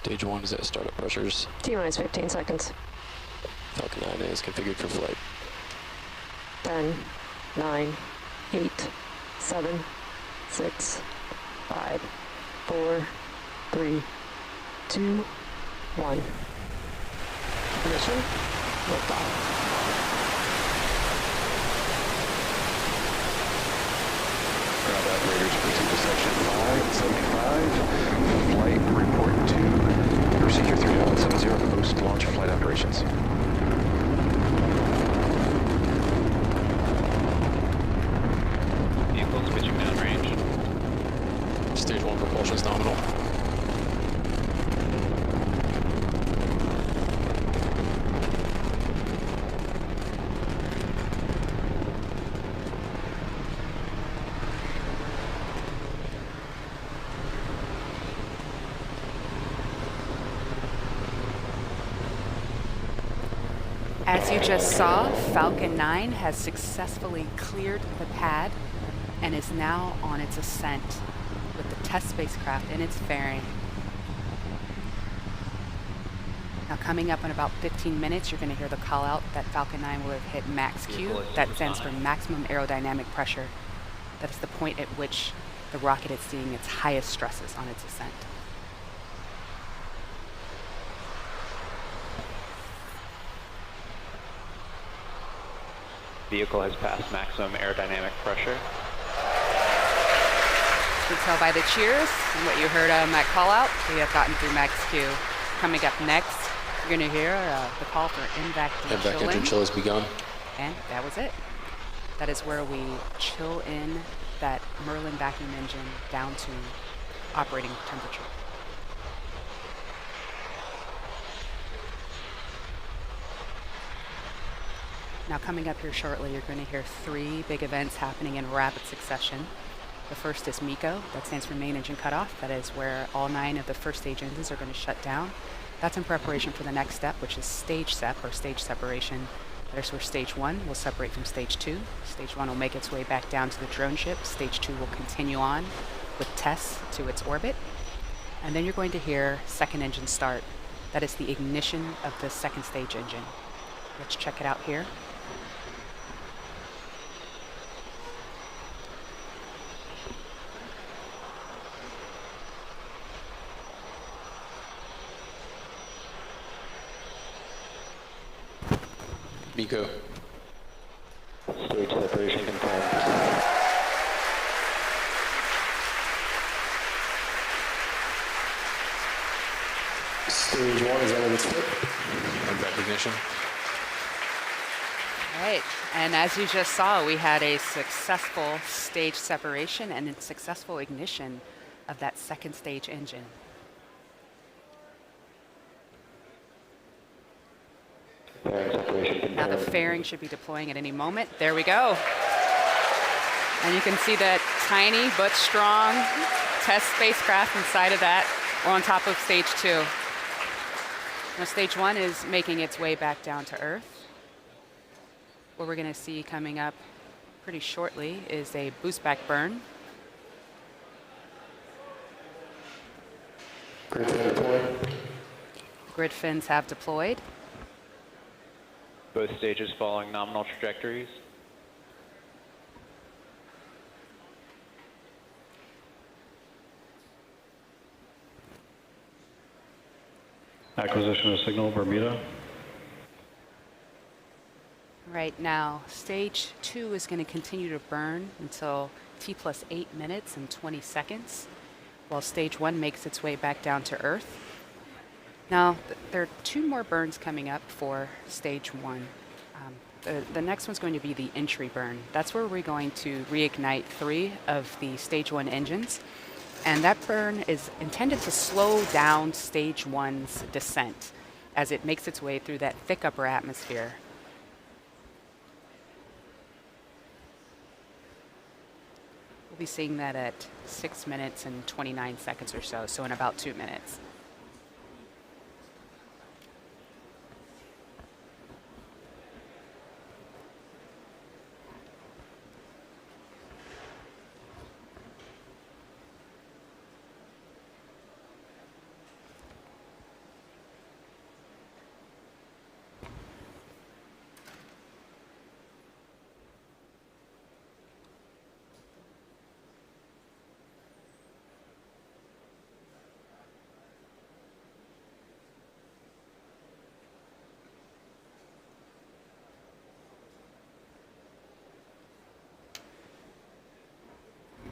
Stage 1 is at startup pressures. T-minus 15 seconds. Falcon 9 is configured for flight. 10, 9, 8, 7, 6, 5, 4, 3, 2, 1. Ignition, liftoff. Ground operators proceed to section 575. Flight report to procedure 3.70 post-launch flight operations. Vehicles pitching downrange. Stage 1 propulsion is nominal. As you just saw, Falcon 9 has successfully cleared the pad and is now on its ascent with the test spacecraft in its fairing. Now coming up in about 15 minutes, you're going to hear the call out that Falcon 9 will have hit max Q. That stands for maximum aerodynamic pressure. That is the point at which the rocket is seeing its highest stresses on its ascent. Vehicle has passed maximum aerodynamic pressure. You can tell by the cheers and what you heard on that call out, we have gotten through max Q. Coming up next, you're going to hear the call for MVAC MVAC engine chill has begun. And that was it. That is where we chill in that Merlin vacuum engine down to operating temperature. Now coming up here shortly, you're going to hear 3 big events happening in rapid succession. The first is MECO, that stands for main engine cutoff. That is where all 9 of the first stage engines are going to shut down. That's in preparation for the next step, which is stage SEP, or stage separation. There's where stage 1 will separate from stage 2. Stage 1 will make its way back down to the drone ship. Stage 2 will continue on with TESS to its orbit. And then you're going to hear second engine start. That is the ignition of the second stage engine. Let's check it out here. MECO. Stage separation confirmed. Stage 1 is under its foot. MVAC ignition. All right, and as you just saw, we had a successful stage separation and a successful ignition of that second stage engine. Now the fairing should be deploying at any moment. There we go. And you can see that tiny but strong test spacecraft inside of that. We're on top of stage 2. Now stage 1 is making its way back down to Earth. What we're going to see coming up pretty shortly is a boost back burn. Grid fin deployed. Grid fins have deployed. Both stages following nominal trajectories. Acquisition of signal, Bermuda. Right now, stage 2 is going to continue to burn until T plus 8 minutes and 20 seconds, while stage 1 makes its way back down to Earth. Now, there are 2 more burns coming up for stage 1. The next one's going to be the entry burn. That's where we're going to reignite 3 of the stage 1 engines. And that burn is intended to slow down stage 1's descent as it makes its way through that thick upper atmosphere. We'll be seeing that at 6 minutes and 29 seconds or so in about 2 minutes.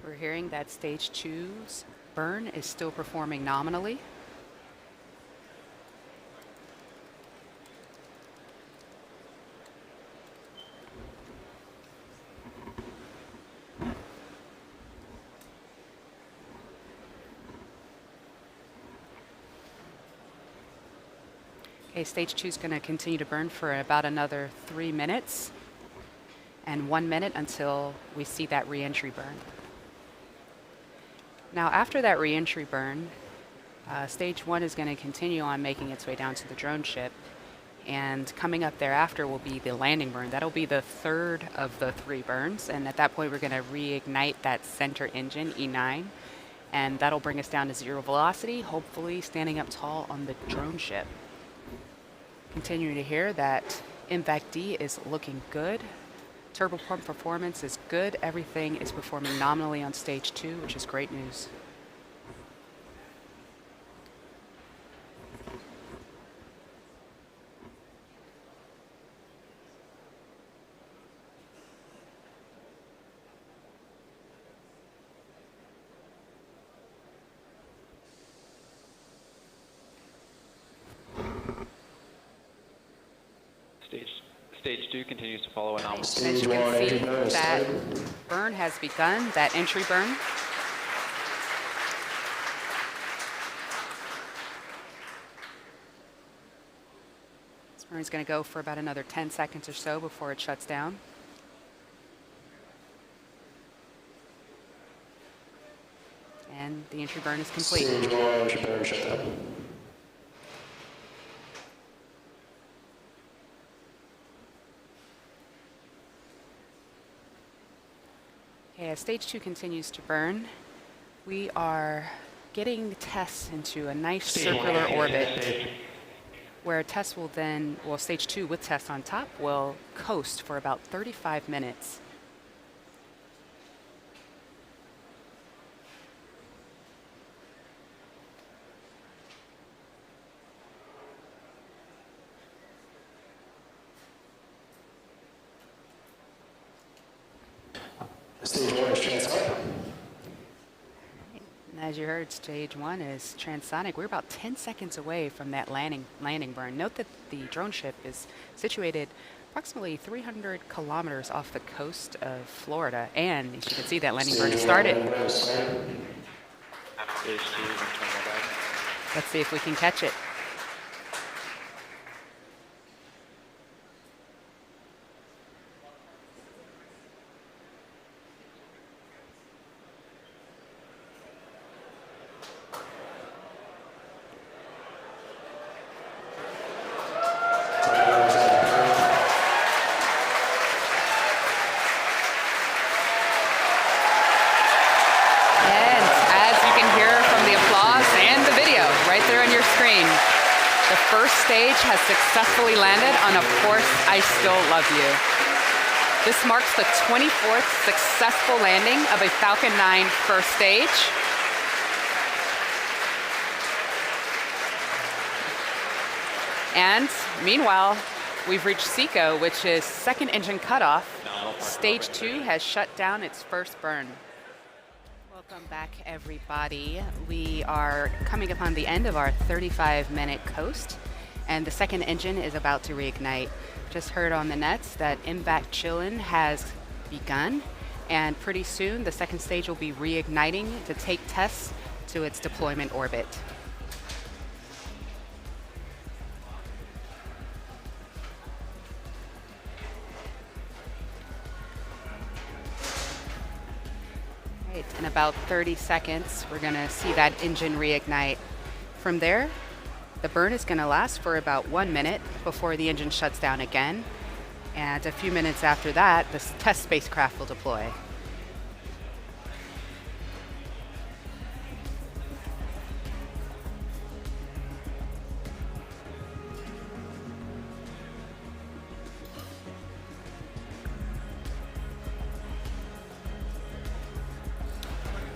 We're hearing that stage 2's burn is still performing nominally. Okay, stage 2 is going to continue to burn for about another 3 minutes and 1 minute until we see that re-entry burn. Now, after that re-entry burn, stage 1 is going to continue on making its way down to the drone ship, and coming up thereafter will be the landing burn. That'll be the third of the 3 burns, and at that point we're going to reignite that center engine, E9, and that'll bring us down to 0 velocity, hopefully standing up tall on the drone ship. Continuing to hear that impact D is looking good. Turbopump performance is good. Everything is performing nominally on stage 2, which is great news. Stage 2 continues to follow a nominal. As you can see, that burn has begun, that entry burn. This burn is going to go for about another 10 seconds or so before it shuts down. And the entry burn is complete. Stage 1 entry burn shut down. Okay, as stage 2 continues to burn, we are getting TESS into a nice circular orbit where TESS will then, well, stage 2 with TESS on top will coast for about 35 minutes. Stage 1 is transonic. And as you heard, stage 1 is transonic. We're about 10 seconds away from that landing burn. Note that the drone ship is situated approximately 300 kilometers off the coast of Florida. And as you can see, that landing burn has started. Let's see if we can catch it. The first stage has successfully landed on Of Course I Still Love You. This marks the 24th successful landing of a Falcon 9 first stage. And meanwhile, we've reached SECO, which is second engine cutoff. Stage 2 has shut down its first burn. Welcome back, everybody. We are coming upon the end of our 35-minute coast, and the second engine is about to reignite. Just heard on the nets that MVAC chillin has begun, and pretty soon the second stage will be reigniting to take TESS to its deployment orbit. In about 30 seconds, we're going to see that engine reignite. From there, the burn is going to last for about 1 minute before the engine shuts down again. And a few minutes after that, the TESS spacecraft will deploy.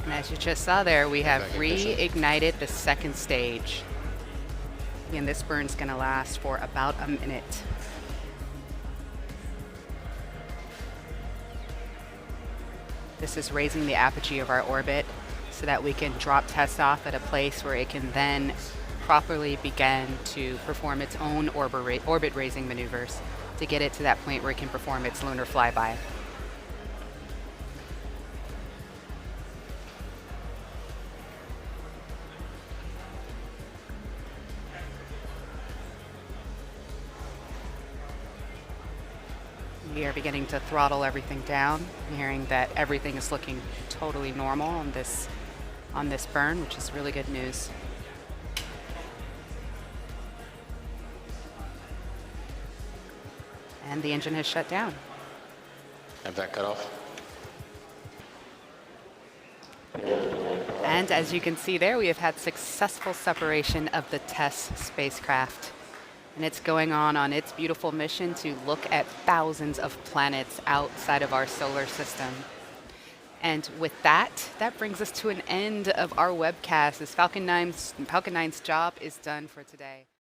And as you just saw there, we have reignited the second stage. Again, this burn's going to last for about a minute. This is raising the apogee of our orbit so that we can drop TESS off at a place where it can then properly begin to perform its own orbit raising maneuvers to get it to that point where it can perform its lunar flyby. We are beginning to throttle everything down, hearing that everything is looking totally normal on this burn, which is really good news. And the engine has shut down. Have that cut off. And as you can see there, we have had successful separation of the TESS spacecraft. And it's going on its beautiful mission to look at thousands of planets outside of our solar system. And with that brings us to an end of our webcast. As Falcon 9's job is done for today.